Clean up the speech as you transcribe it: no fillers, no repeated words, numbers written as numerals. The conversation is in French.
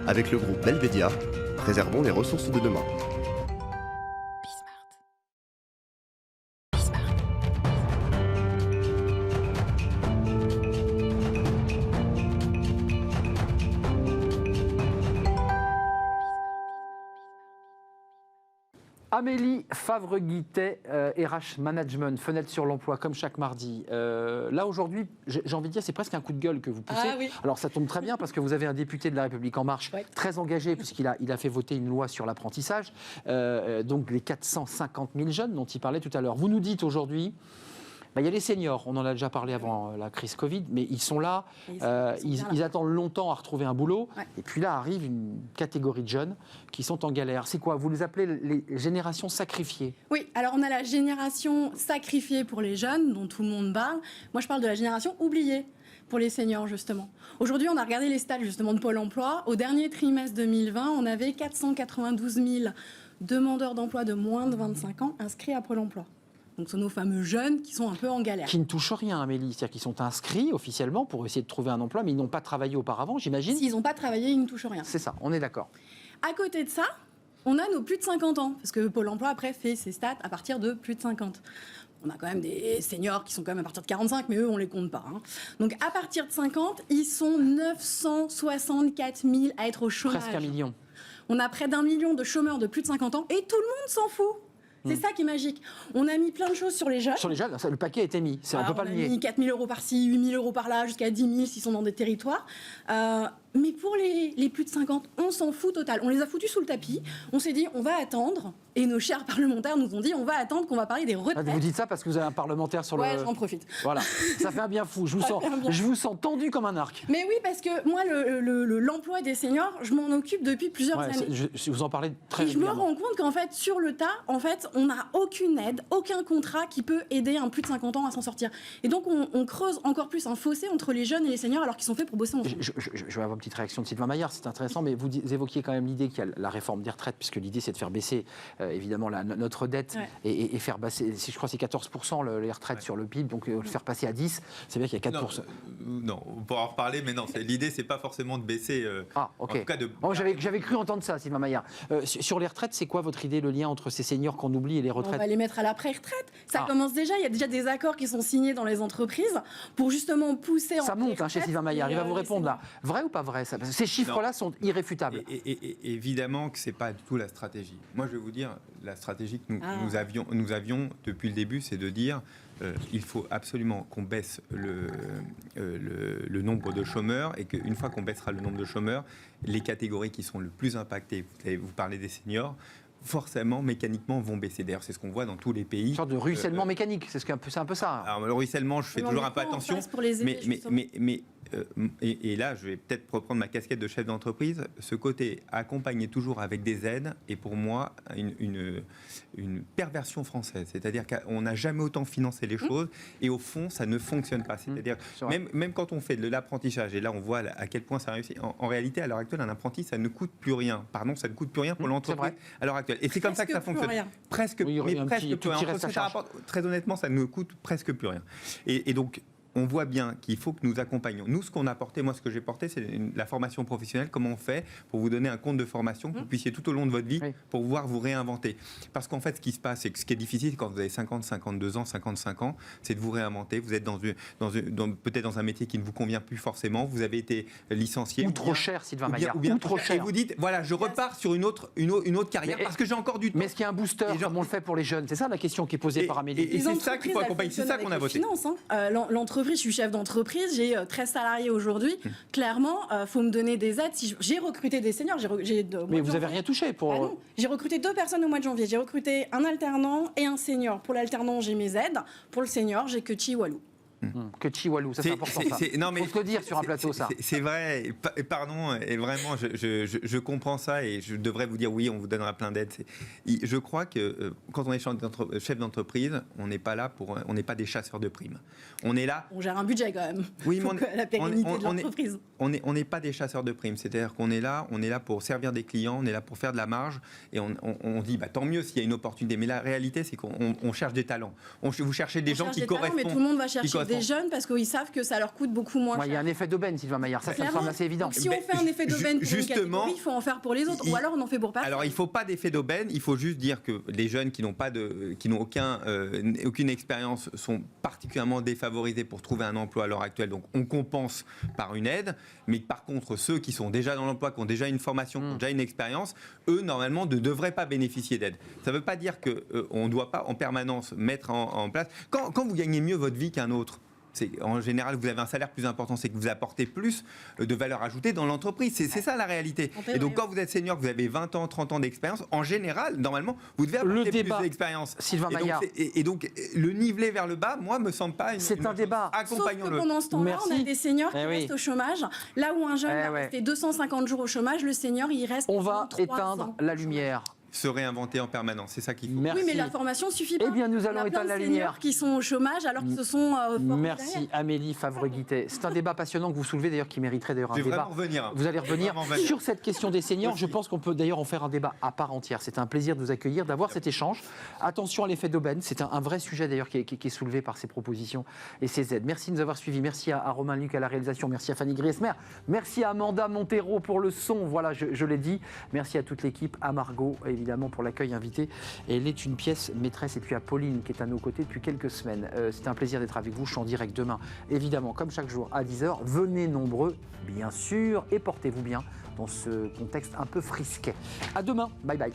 Avec le groupe Belvedia, préservons les ressources de demain. Amélie Favre-Guittet, RH Management, fenêtre sur l'emploi, comme chaque mardi. Là, aujourd'hui, j'ai envie de dire, c'est presque un coup de gueule que vous poussez. Ah, oui. Alors, ça tombe très bien parce que vous avez un député de La République En Marche très engagé, puisqu'il a fait voter une loi sur l'apprentissage. Donc, les 450 000 jeunes dont il parlait tout à l'heure. Vous nous dites aujourd'hui, il y a les seniors, on en a déjà parlé avant la crise Covid, mais ils sont là, ils attendent longtemps à retrouver un boulot. Ouais. Et puis là arrive une catégorie de jeunes qui sont en galère. C'est quoi? Vous les appelez les générations sacrifiées? Oui, alors on a la génération sacrifiée pour les jeunes, dont tout le monde parle. Moi, je parle de la génération oubliée pour les seniors, justement. Aujourd'hui, on a regardé les stats, justement, de Pôle emploi. Au dernier trimestre 2020, on avait 492 000 demandeurs d'emploi de moins de 25 ans inscrits à Pôle emploi. Donc, ce sont nos fameux jeunes qui sont un peu en galère. Qui ne touchent rien, Amélie. C'est-à-dire qu'ils sont inscrits officiellement pour essayer de trouver un emploi, mais ils n'ont pas travaillé auparavant, j'imagine. S'ils n'ont pas travaillé, ils ne touchent rien. C'est ça, on est d'accord. À côté de ça, on a nos plus de 50 ans. Parce que Pôle emploi, après, fait ses stats à partir de plus de 50. On a quand même des seniors qui sont quand même à partir de 45, mais eux, on ne les compte pas. Donc, à partir de 50, ils sont 964 000 à être au chômage. Presque 1 million. On a près d'1 million de chômeurs de plus de 50 ans et tout le monde s'en fout. C'est ça qui est magique. On a mis plein de choses sur les jeunes. Sur les jeunes, le paquet a été mis. On ne peut pas le nier. On a mis 4 000 € par-ci, 8 000 € par-là, jusqu'à 10 000 s'ils sont dans des territoires. Mais pour les plus de 50, on s'en fout total. On les a foutus sous le tapis. On s'est dit, on va attendre. Et nos chers parlementaires nous ont dit, on va attendre qu'on va parler des retraites. Vous dites ça parce que vous avez un parlementaire sur le... Ouais, j'en profite. Voilà, ça fait un bien fou. Je vous sens tendu comme un arc. Mais oui, parce que moi, l'emploi des seniors, je m'en occupe depuis plusieurs années. Je vous en parlais très Et je me régulièrement. rends compte qu'en fait, sur le tas, on n'a aucune aide, aucun contrat qui peut aider un plus de 50 ans à s'en sortir. Et donc, on creuse encore plus un fossé entre les jeunes et les seniors alors qu'ils sont faits pour bosser ensemble. Je vais avoir une petite réaction de Sylvain Maillard, c'est intéressant, mais vous évoquiez quand même l'idée qu'il y a la réforme des retraites, puisque l'idée c'est de faire baisser évidemment notre dette et faire passer, si je crois c'est 14% les retraites sur le PIB, donc le faire passer à 10, c'est bien qu'il y a 4%. Non, on pourra en reparler, mais non, l'idée c'est pas forcément de baisser. Ok. En tout cas j'avais cru entendre ça, Sylvain Maillard. Sur les retraites, c'est quoi votre idée, le lien entre ces seniors qu'on oublie et les retraites? On va les mettre à l'après-retraite. Ça commence déjà, il y a déjà des accords qui sont signés dans les entreprises pour justement pousser... Ça monte chez Sylvain Maillard, il va vous répondre là. Vrai ou pas vrai ça? Ces chiffres-là sont irréfutables. Et évidemment que c'est pas du tout la stratégie. Moi je vais vous dire, la stratégie que nous avions depuis le début, c'est de dire il faut absolument qu'on baisse le nombre de chômeurs et qu'une fois qu'on baissera le nombre de chômeurs, les catégories qui sont le plus impactées, vous parlez des seniors, forcément, mécaniquement, vont baisser. D'ailleurs, c'est ce qu'on voit dans tous les pays. Une sorte de ruissellement mécanique, c'est un peu ça. Alors, le ruissellement, je fais toujours un peu attention. Et là, je vais peut-être reprendre ma casquette de chef d'entreprise. Ce côté accompagner toujours avec des aides est pour moi une perversion française. C'est-à-dire qu'on n'a jamais autant financé les choses et au fond, ça ne fonctionne pas. C'est-à-dire, même quand on fait de l'apprentissage, et là, on voit à quel point ça réussit, en réalité, à l'heure actuelle, un apprenti, ça ne coûte plus rien. Pardon, ça ne coûte plus rien pour l'entreprise à l'heure actuelle. Et c'est comme ça que ça fonctionne. Presque plus rien. Très honnêtement, ça ne coûte presque plus rien. Et donc, on voit bien qu'il faut que nous accompagnions. Nous, ce qu'on a porté, moi, ce que j'ai porté, c'est la formation professionnelle. Comment on fait pour vous donner un compte de formation que vous puissiez tout au long de votre vie pour pouvoir vous réinventer. Parce qu'en fait, ce qui se passe, et ce qui est difficile quand vous avez 50, 52 ans, 55 ans, c'est de vous réinventer. Vous êtes peut-être dans un métier qui ne vous convient plus forcément. Vous avez été licencié. Ou trop cher, Sylvain Maillard. Ou bien trop cher. Et vous dites, voilà, je repars sur une autre carrière parce que j'ai encore du temps. Mais est-ce qu'il y a un booster comme on le fait pour les jeunes? C'est ça la question qui est posée par Amélie. Et c'est ça qu'il faut accompagner. C'est ça qu'on a voté. L'entreprise, je suis chef d'entreprise, j'ai 13 salariés aujourd'hui. Clairement, il faut me donner des aides. J'ai recruté des seniors. Mais vous n'avez rien touché pour... non. J'ai recruté 2 personnes au mois de janvier. J'ai recruté un alternant et un senior. Pour l'alternant, j'ai mes aides. Pour le senior, j'ai que Chihuahua. Que Chihuahua, ça c'est important ça. Non, mais faut se le dire sur un plateau ça. C'est vrai, pardon, et vraiment je comprends ça et je devrais vous dire oui, on vous donnera plein d'aides. Je crois que quand on est chef d'entreprise, on n'est pas là on n'est pas des chasseurs de primes. On est là. On gère un budget quand même. Oui, mais la pérennité de l'entreprise. On n'est pas des chasseurs de primes, c'est-à-dire qu'on est là pour servir des clients, on est là pour faire de la marge et on dit tant mieux s'il y a une opportunité. Mais la réalité, c'est qu'on cherche des talents. Vous cherchez des gens qui correspondent. Mais tout le monde va chercher des jeunes parce qu'ils savent que ça leur coûte beaucoup moins Il y a cher. un effet d'aubaine, Sylvain Maillard, ça me Clairement. semble assez évident. Donc, si on fait un effet d'aubaine pour une justement, catégorie, il faut en faire pour les autres, ou alors on en fait pour personne. Alors, il ne faut pas d'effet d'aubaine, il faut juste dire que les jeunes qui n'ont aucune expérience sont particulièrement défavorisés pour trouver un emploi à l'heure actuelle, donc on compense par une aide, mais par contre, ceux qui sont déjà dans l'emploi, qui ont déjà une formation, qui ont déjà une expérience, eux, normalement, ne devraient pas bénéficier d'aide. Ça ne veut pas dire qu'on ne doit pas en permanence mettre en place... Quand vous gagnez mieux votre vie qu'un autre, en général, vous avez un salaire plus important, c'est que vous apportez plus de valeur ajoutée dans l'entreprise. C'est ça la réalité. Et donc, quand vous êtes senior, que vous avez 20 ans, 30 ans d'expérience, en général, normalement, vous devez apporter plus d'expérience. Sylvain Maillard. Et donc, le niveler vers le bas, moi, me semble pas une... C'est un débat. Sauf que pendant ce temps-là, on a des seniors qui restent au chômage. Là où un jeune va rester 250 jours au chômage, le senior, il reste... On va éteindre la lumière. Se réinventer en permanence, c'est ça qu'il faut. Merci. Oui, mais la formation suffit pas. Eh bien, nous allons éteindre la lumière. Qui sont au chômage alors que ce sont Merci derrière. Amélie Favre-Guittet. C'est un débat passionnant que vous soulevez d'ailleurs qui mériterait d'ailleurs un débat. Vous allez revenir sur cette question des seniors. Je pense qu'on peut d'ailleurs en faire un débat à part entière. C'est un plaisir de vous accueillir, d'avoir cet échange. Attention à l'effet d'aubaine. C'est un vrai sujet d'ailleurs qui est soulevé par ces propositions et ces aides. Merci de nous avoir suivis. Merci à Romain Luc à la réalisation. Merci à Fanny Griesmer. Merci à Amanda Montero pour le son. Voilà, je l'ai dit. Merci à toute l'équipe, à Margot évidemment pour l'accueil invité. Et elle est une pièce maîtresse. Et puis à Pauline qui est à nos côtés depuis quelques semaines. C'est un plaisir d'être avec vous. Je suis en direct demain, évidemment, comme chaque jour à 10h. Venez nombreux, bien sûr, et portez-vous bien dans ce contexte un peu frisquet. À demain. Bye bye.